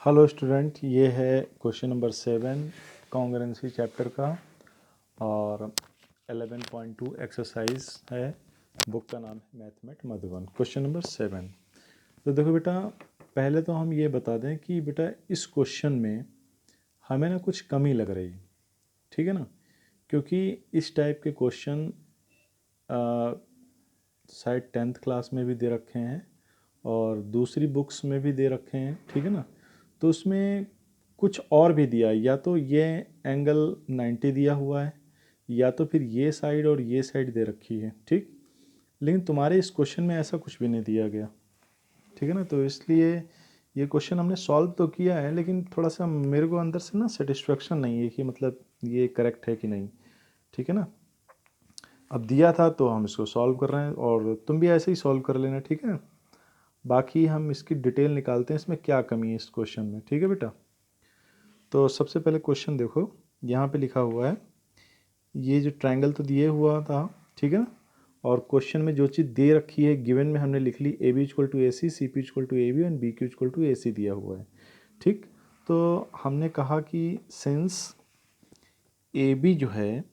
Hello student, ये है question number 7 congruency chapter का और 11.2 एक्सरसाइज है। बुक का नाम है मैथमेट मधुबन। Question number 7। तो देखो बेटा, पहले तो हम ये बता दें कि बेटा इस क्वेश्चन में हमें ना कुछ कमी लग रही, ठीक है ना, क्योंकि इस टाइप के क्वेश्चन शायद 10th क्लास में भी दे रखे हैं और दूसरी बुक्स में भी दे रखे हैं, ठीक है ना। तो उसमें कुछ और भी दिया है, या तो ये एंगल 90 दिया हुआ है या तो फिर ये साइड और ये साइड दे रखी है, ठीक। लेकिन तुम्हारे इस क्वेश्चन में ऐसा कुछ भी नहीं दिया गया, ठीक है ना। तो इसलिए ये क्वेश्चन हमने सॉल्व तो किया है, लेकिन थोड़ा सा मेरे को अंदर से ना सेटिस्फेक्शन नहीं है कि मतलब ये करेक्ट है कि नहीं, ठीक है ना। अब दिया था तो हम इसको सॉल्व कर रहे हैं और तुम भी ऐसे ही सॉल्व कर लेना, ठीक है। बाकी हम इसकी डिटेल निकालते हैं, इसमें क्या कमी है इस क्वेश्चन में, ठीक है बेटा। तो सबसे पहले क्वेश्चन देखो, यहाँ पे लिखा हुआ है, ये जो ट्रायंगल तो दिए हुआ था, ठीक है ना। और क्वेश्चन में जो चीज़ दे रखी है गिवन में हमने लिख ली, A B equal to A C, C P equal to A B and B Q equal to A C दिया हुआ है, ठीक। तो हमने कहा कि सिंस ए बी जो है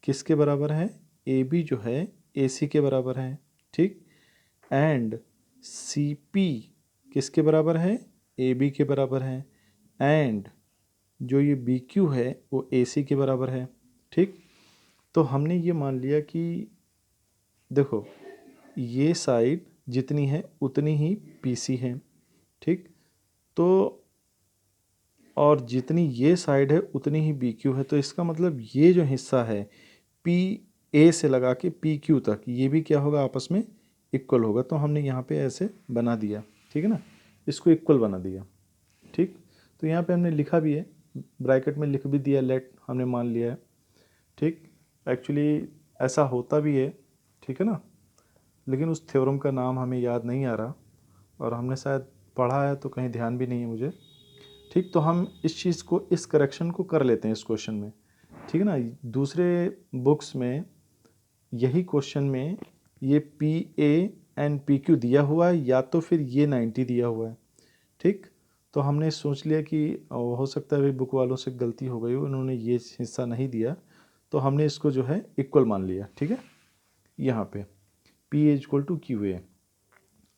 किसके बराबर है, ए बी जो है ए सी के बराबर है, ठीक। एंड सी पी किसके बराबर है, ए बी के बराबर है। एंड जो ये बी क्यू है वो ए सी के बराबर है, ठीक। तो हमने ये मान लिया कि देखो ये साइड जितनी है उतनी ही पी सी है, ठीक। तो और जितनी ये साइड है उतनी ही बी क्यू है। तो इसका मतलब ये जो हिस्सा है पी ए से लगा के पी क्यू तक, ये भी क्या होगा, आपस में इक्वल होगा। तो हमने यहाँ पे ऐसे बना दिया, ठीक है ना, इसको इक्वल बना दिया, ठीक। तो यहाँ पे हमने लिखा भी है, ब्रैकेट में लिख भी दिया, लेट हमने मान लिया है, ठीक। एक्चुअली ऐसा होता भी है, ठीक है ना, लेकिन उस थ्योरम का नाम हमें याद नहीं आ रहा और हमने शायद पढ़ा है तो कहीं ध्यान भी नहीं है मुझे, ठीक। तो हम इस चीज़ को, इस करेक्शन को कर लेते हैं इस क्वेश्चन में, ठीक है ना। दूसरे बुक्स में यही क्वेश्चन में ये P A and P Q दिया हुआ है या तो फिर ये 90 दिया हुआ है, ठीक। तो हमने सोच लिया कि हो सकता है भाई बुक वालों से गलती हो गई हो, उन्होंने ये हिस्सा नहीं दिया, तो हमने इसको जो है इक्वल मान लिया, ठीक है। यहाँ पे P A equal to Q A.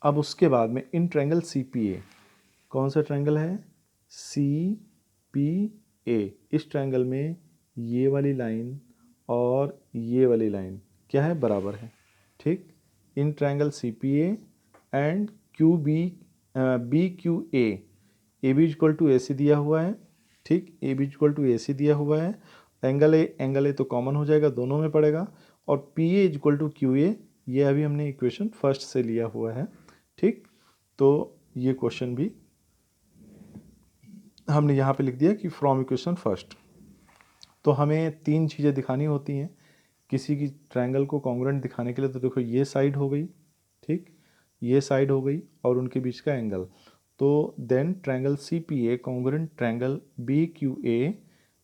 अब उसके बाद में इन ट्रायंगल सी पी ए, कौन सा ट्रायंगल है, सी पी ए। इस ट्रायंगल में ये वाली लाइन और ये वाली लाइन क्या है, बराबर है, ठीक। इन triangle C P A and Q B, B Q A B equal to A C दिया हुआ है, ठीक। A B equal to A C दिया हुआ है। एंगल ए तो कॉमन हो जाएगा, दोनों में पड़ेगा। और P A equal to Q A, ये अभी हमने इक्वेशन फर्स्ट से लिया हुआ है, ठीक। तो ये क्वेश्चन भी हमने यहाँ पे लिख दिया कि फ्रॉम इक्वेशन फर्स्ट। तो हमें तीन चीज़ें दिखानी होती हैं किसी की ट्रायंगल को कॉन्ग्रुएंट दिखाने के लिए। तो देखो ये साइड हो गई, ठीक, ये साइड हो गई और उनके बीच का एंगल। तो then triangle C P A congruent triangle B Q A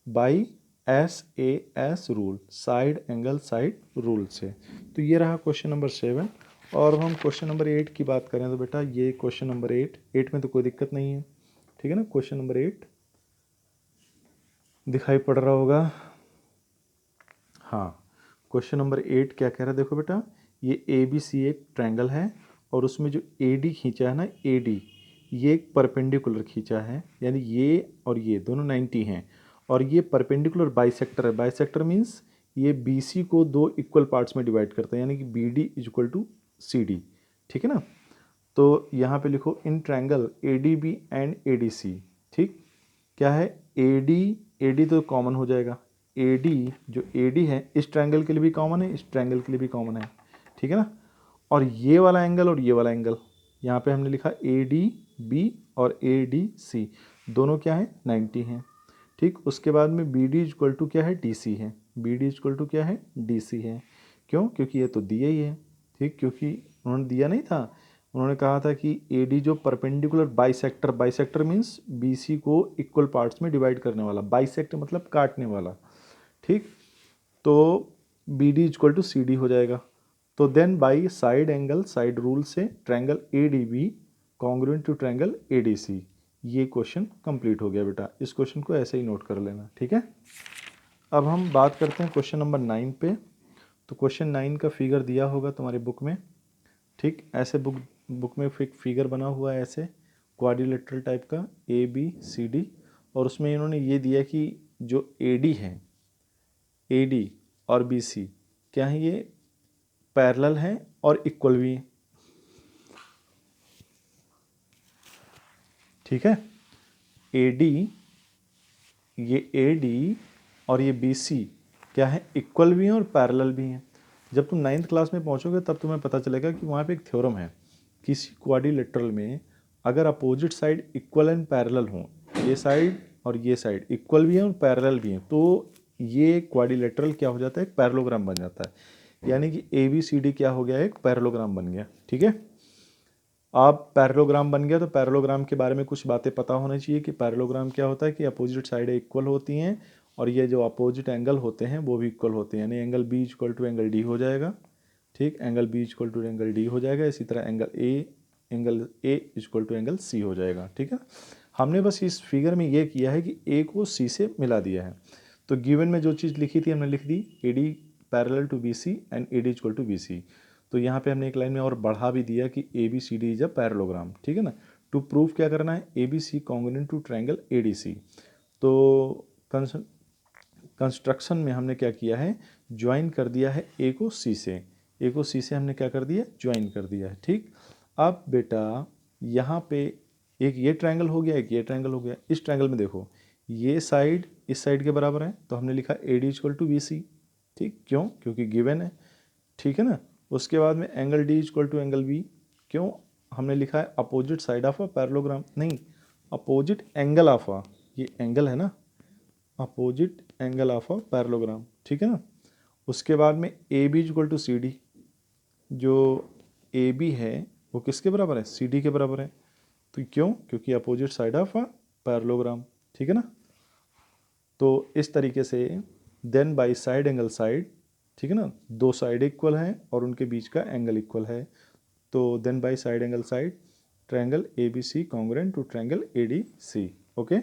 by S A S rule, side angle side rule से। तो ये रहा क्वेश्चन नंबर 7। और अब हम क्वेश्चन नंबर 8 की बात करें तो बेटा ये क्वेश्चन नंबर 8 में तो कोई दिक्कत नहीं है, ठीक है ना। क्वेश्चन नंबर 8 दिखाई पड़ रहा होगा, हाँ। क्वेश्चन नंबर 8 क्या कह रहा है, देखो बेटा, ये ए बी सी एक ट्रायंगल है और उसमें जो ए डी खींचा है ना, ए डी, ये एक परपेंडिकुलर खींचा है, यानी ये और ये दोनों 90 हैं। और ये परपेंडिकुलर बाइसेक्टर है। बाइसेक्टर मीन्स ये बी सी को दो इक्वल पार्ट्स में डिवाइड करता है, यानी कि B D is equal to C D, ठीक है ना। तो यहाँ पे लिखो in triangle A D B and A D C, ठीक। क्या है, ए डी तो कॉमन हो जाएगा, ए डी जो ए डी है इस ट्रायंगल के लिए भी कॉमन है, इस ट्रायंगल के लिए भी कॉमन है, ठीक है ना। और ये वाला एंगल और ये वाला एंगल, यहाँ पे हमने लिखा ए डी बी और ए डी सी, दोनों क्या है, 90 हैं, ठीक। उसके बाद में बी डी इक्वल टू क्या है, डी सी है, बी डी इक्वल टू क्या है, डी सी है। क्यों, क्योंकि ये तो दिया ही है, ठीक, क्योंकि उन्होंने दिया नहीं था, उन्होंने कहा था कि ए डी जो perpendicular bisector, bisector means B C को इक्वल पार्ट्स में डिवाइड करने वाला, बाइसेक्टर मतलब काटने वाला, ठीक। तो B D equal to C D हो जाएगा। तो then by side angle side rule से triangle A D B congruent to triangle A D C, ये क्वेश्चन कंप्लीट हो गया बेटा। इस क्वेश्चन को ऐसे ही नोट कर लेना, ठीक है। अब हम बात करते हैं क्वेश्चन नंबर 9 पे। तो क्वेश्चन 9 का फिगर दिया होगा तुम्हारी बुक में, ठीक। ऐसे बुक में फिगर बना हुआ है ऐसे क्वाड्रिलेटरल टाइप का, ए बी सी डी, और उसमें इन्होंने ये दिया कि जो ए डी है, ए डी और बी सी क्या है, ये पैरेलल हैं और इक्वल भी हैं, ठीक है। ए डी, ये ए डी और ये बी सी क्या है, इक्वल भी हैं और पैरेलल भी हैं। जब तुम 9th क्लास में पहुंचोगे तब तुम्हें पता चलेगा कि वहाँ पे एक थ्योरम है, किसी क्वाड्रिलेटरल में अगर opposite side equal and parallel हों, ये साइड और ये साइड इक्वल भी हैं और पैरेलल भी हैं, तो ये क्वाड्रिलेटरल क्या हो जाता है, एक पैरेललोग्राम बन जाता है। यानी कि ए बी सी डी क्या हो गया, एक पैरेललोग्राम बन गया, ठीक है। आप पैरेललोग्राम बन गया तो पैरेललोग्राम के बारे में कुछ बातें पता होनी चाहिए कि पैरेललोग्राम क्या होता है, कि अपोजिट साइडें इक्वल होती हैं और ये जो अपोजिट एंगल होते हैं वो भी इक्वल होते हैं, यानी angle B equal to angle D हो जाएगा, ठीक। Angle B equal to angle D हो जाएगा। इसी तरह angle A equal to angle C हो जाएगा, ठीक है। हमने बस इस फिगर में ये किया है कि ए को सी से मिला दिया है। तो गिवन में जो चीज़ लिखी थी हमने लिख दी, A D parallel to B C and A D equal to B C. तो यहाँ पे हमने एक लाइन में और बढ़ा भी दिया कि A B C D is a parallelogram, ठीक है ना। टू प्रूव क्या करना है, A B C congruent to triangle A D C. तो कंस्ट्रक्शन में हमने क्या किया है, ज्वाइन कर दिया है ए को सी से, ए को सी से हमने क्या कर दिया, ज्वाइन कर दिया है, ठीक। अब बेटा यहाँ पे एक ये ट्रायंगल हो गया, एक ये ट्रायंगल हो गया। इस ट्रायंगल में देखो ये साइड इस साइड के बराबर है, तो हमने लिखा A D equal to B C, ठीक। क्यों, क्योंकि गिवन है, ठीक है ना। उसके बाद में angle D equal to angle B, क्यों, हमने लिखा है opposite side of a parallelogram, नहीं अपोजिट एंगल ऑफ अ, ये एंगल है ना, opposite angle of a parallelogram, ठीक है ना। उसके बाद में A B equal to C D, जो ए बी है वो किसके बराबर है, सी डी के बराबर है। तो क्यों, क्योंकि opposite side of a parallelogram, ठीक है ना। तो इस तरीके से then by side angle side, ठीक है ना, दो साइड इक्वल हैं और उनके बीच का एंगल इक्वल है। तो then by side angle side triangle A B C congruent to triangle A D C, okay.